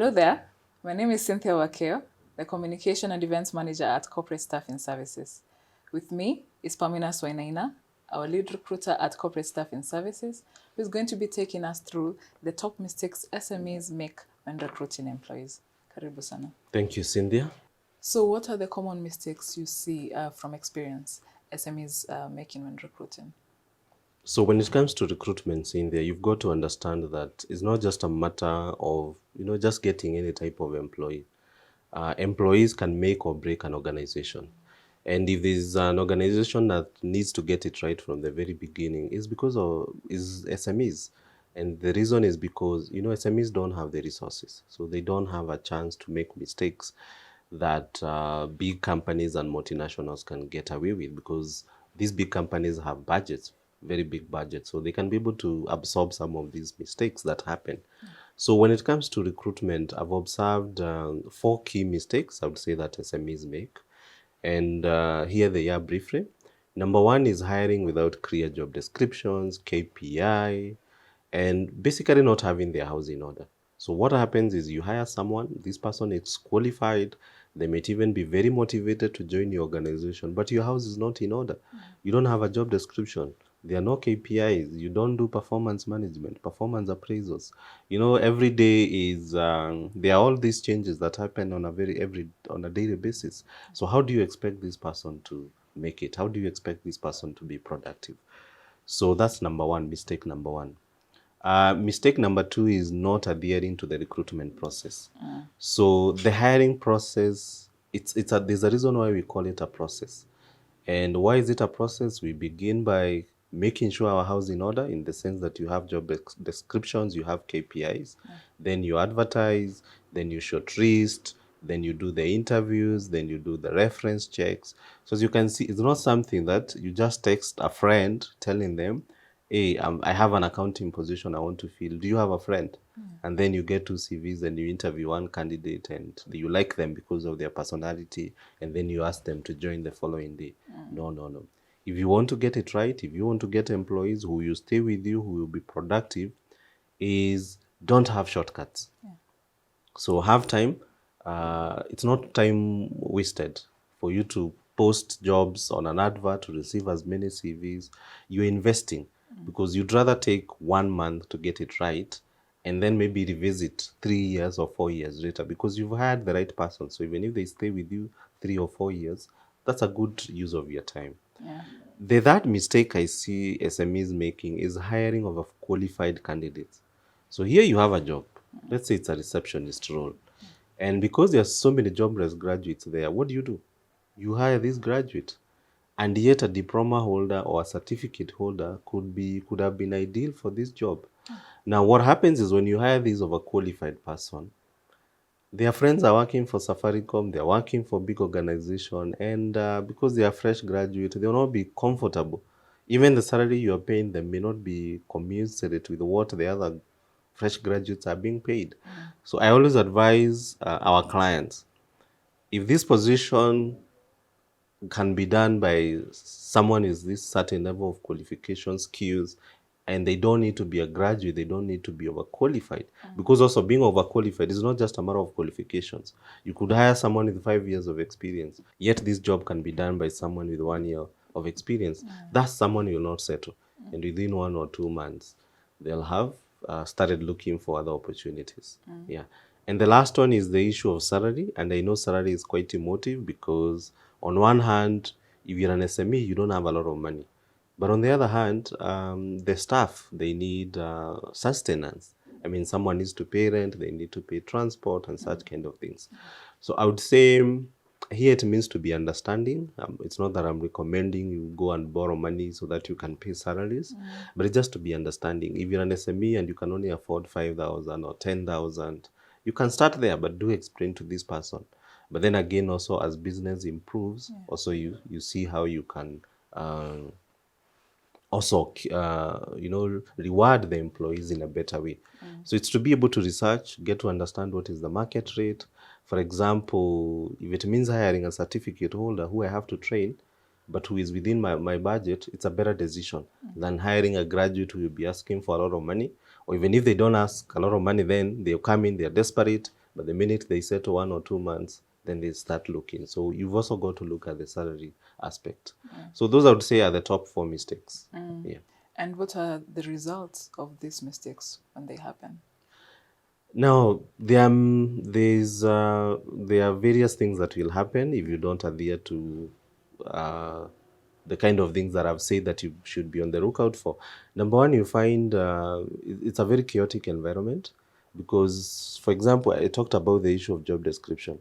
Hello there. My name is Cynthia Wakeo, the Communication and Events Manager at Corporate Staffing Services. With me is Pamina Swainaina, our lead recruiter at Corporate Staffing Services, who is going to be taking us through the top mistakes SMEs make when recruiting employees. Karibu sana. Thank you, Cynthia. So, what are the common mistakes you see from experience SMEs making when recruiting? So when it comes to recruitment, Cynthia, you've got to understand that it's not just a matter of, just getting any type of employee. Employees can make or break an organization. And if there's an organization that needs to get it right from the very beginning, it's because of is SMEs. And the reason is because, SMEs don't have the resources. So they don't have a chance to make mistakes that big companies and multinationals can get away with, because these big companies have budgets, very big budgets, so they can be able to absorb some of these mistakes that happen. So when it comes to recruitment, I've observed four key mistakes I would say that SMEs make, and here they are briefly. Number one is hiring without clear job descriptions, KPI, and basically not having their house in order. So what happens is you hire someone, this person is qualified, they might even be very motivated to join your organization, but your house is not in order. You don't have a job description. There are no KPIs. You don't do performance management, performance appraisals. Every day is there are all these changes that happen on a daily basis. So how do you expect this person to make it? How do you expect this person to be productive? So that's number one, mistake number one. Mistake number two is not adhering to the recruitment process. So the hiring process, there's a reason why we call it a process. And why is it a process? We begin by making sure our house in order, in the sense that you have job descriptions, you have KPIs, then you advertise, then you shortlist, then you do the interviews, then you do the reference checks. So as you can see, it's not something that you just text a friend telling them, hey, I have an accounting position I want to fill. Do you have a friend? And then you get two CVs and you interview one candidate and you like them because of their personality, and then you ask them to join the following day. No, no, no. If you want to get it right, if you want to get employees who will stay with you, who will be productive, is don't have shortcuts. So have time. It's not time wasted for you to post jobs on an advert to receive as many CVs. You're investing, because you'd rather take 1 month to get it right and then maybe revisit 3 years or 4 years later, because you've hired the right person. So even if they stay with you 3 or 4 years, that's a good use of your time. Yeah. The third mistake I see SMEs making is hiring of a qualified candidates. So here you have a job. Let's say it's a receptionist role. And because there are so many jobless graduates there, what do? You hire this graduate. And yet a diploma holder or a certificate holder could have been ideal for this job. Now what happens is, when you hire this overqualified person, their friends are working for Safaricom, they're working for big organization, and because they are fresh graduate, they will not be comfortable. Even the salary you are paying them may not be commensurate with what the other fresh graduates are being paid. So I always advise our clients, if this position can be done by someone with this certain level of qualification, skills, and they don't need to be a graduate, they don't need to be overqualified. Because also being overqualified is not just a matter of qualifications. You could hire someone with 5 years of experience, yet this job can be done by someone with 1 year of experience. That's someone will not settle. And within 1 or 2 months, they'll have started looking for other opportunities. Yeah. And the last one is the issue of salary. And I know salary is quite emotive, because on one hand, if you're an SME, you don't have a lot of money. But on the other hand, the staff, they need sustenance. I mean, someone needs to pay rent, they need to pay transport and such kind of things. So I would say here it means to be understanding. It's not that I'm recommending you go and borrow money so that you can pay salaries, but it's just to be understanding. If you're an SME and you can only afford 5,000 or 10,000, you can start there, but do explain to this person. But then again, also as business improves, also you see how you can also reward the employees in a better way. So it's to be able to research, get to understand what is the market rate. For example, if it means hiring a certificate holder who I have to train, but who is within my budget, it's a better decision than hiring a graduate who will be asking for a lot of money. Or even if they don't ask a lot of money, then they'll come in, they're desperate, But the minute they settle 1 or 2 months, then they start looking. So you've also got to look at the salary aspect. So those I would say are the top 4 mistakes. Yeah. And what are the results of these mistakes when they happen? Now, there are various things that will happen if you don't adhere to the kind of things that I've said that you should be on the lookout for. Number one, you find it's a very chaotic environment because, for example, I talked about the issue of job description.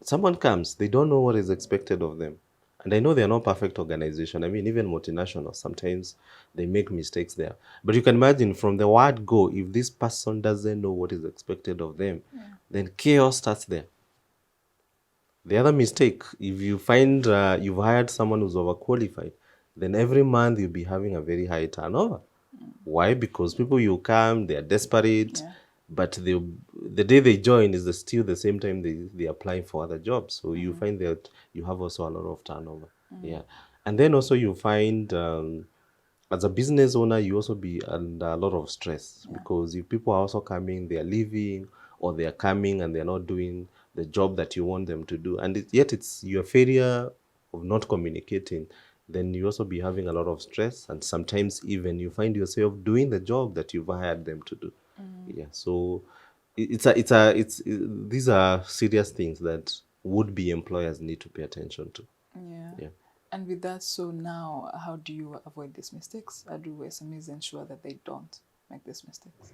Someone comes, they don't know what is expected of them. And I know they are not perfect organization. I mean, even multinationals, sometimes they make mistakes there. But you can imagine from the word go, if this person doesn't know what is expected of them, then chaos starts there. The other mistake, if you find you've hired someone who's overqualified, then every month you'll be having a very high turnover. Why? Because people you come, they are desperate, but the day they join is still the same time they apply for other jobs. So you find that you have also a lot of turnover. Yeah. And then also you find as a business owner, you also be under a lot of stress because if people are also coming, they are leaving, or they are coming and they're not doing the job that you want them to do. And yet it's your failure of not communicating, then you also be having a lot of stress. And sometimes even you find yourself doing the job that you've hired them to do. Yeah. So these are serious things that would-be employers need to pay attention to. Yeah. And with that, so now, how do you avoid these mistakes? How do SMEs ensure that they don't make these mistakes?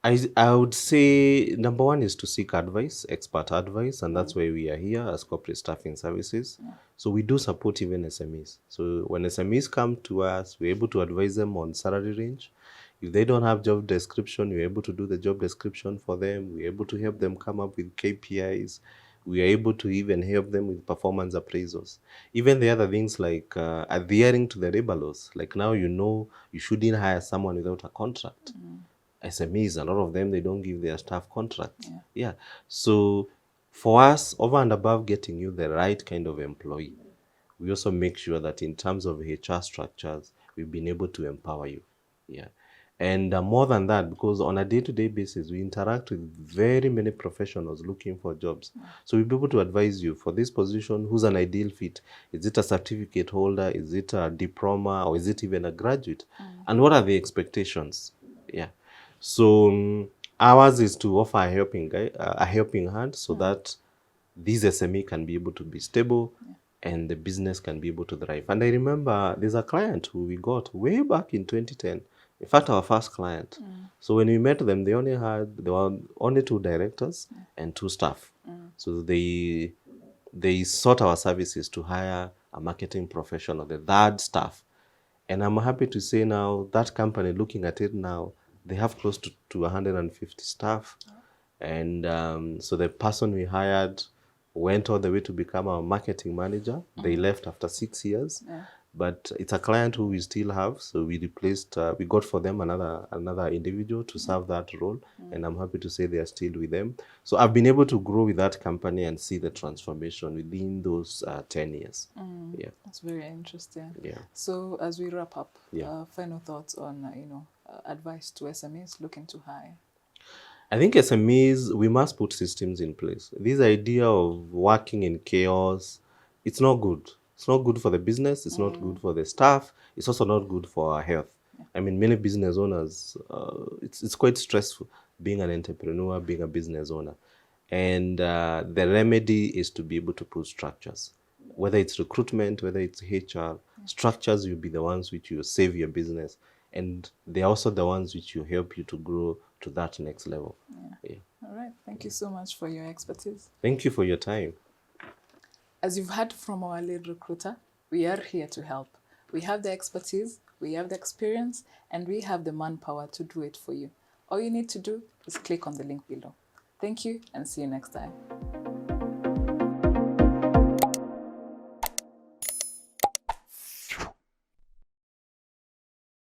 I would say number one is to seek advice, expert advice, and that's why we are here as corporate staffing services. So we do support even SMEs. So when SMEs come to us, we're able to advise them on salary range. If they don't have job description, we're able to do the job description for them. We're able to help them come up with KPIs. We are able to even help them with performance appraisals. Even the other things like adhering to the labor laws. Like now you shouldn't hire someone without a contract. SMEs, a lot of them, they don't give their staff contracts. Yeah. So for us, over and above getting you the right kind of employee, we also make sure that in terms of HR structures, we've been able to empower you. Yeah. And more than that, because on a day-to-day basis, we interact with very many professionals looking for jobs. So we'll be able to advise you for this position, who's an ideal fit? Is it a certificate holder? Is it a diploma? Or is it even a graduate? And what are the expectations? Yeah. So ours is to offer a helping hand so that this SME can be able to be stable and the business can be able to thrive. And I remember there's a client who we got way back in 2010. In fact, our first client. So when we met them, there were only 2 directors and 2 staff. So they sought our services to hire a marketing professional, the 3rd staff. And I'm happy to say now that company, looking at it now, they have close to 150 staff. And so the person we hired went all the way to become our marketing manager. They left after 6 years. But it's a client who we still have. So we replaced, we got for them another individual to serve that role. And I'm happy to say they are still with them. So I've been able to grow with that company and see the transformation within those 10 years. Yeah. That's very interesting. Yeah. So as we wrap up, Yeah. final thoughts on, advice to SMEs looking to hire? I think SMEs, we must put systems in place. This idea of working in chaos, it's not good. It's not good for the business. It's not good for the staff. It's also not good for our health. I mean, many business owners, it's quite stressful being an entrepreneur, being a business owner. And the remedy is to be able to put structures. Whether it's recruitment, whether it's HR, structures will be the ones which will save your business. And they're also the ones which will help you to grow to that next level. Yeah. All right. Thank you so much for your expertise. Thank you for your time. As you've heard from our lead recruiter, we are here to help. We have the expertise, we have the experience, and we have the manpower to do it for you. All you need to do is click on the link below. Thank you and see you next time.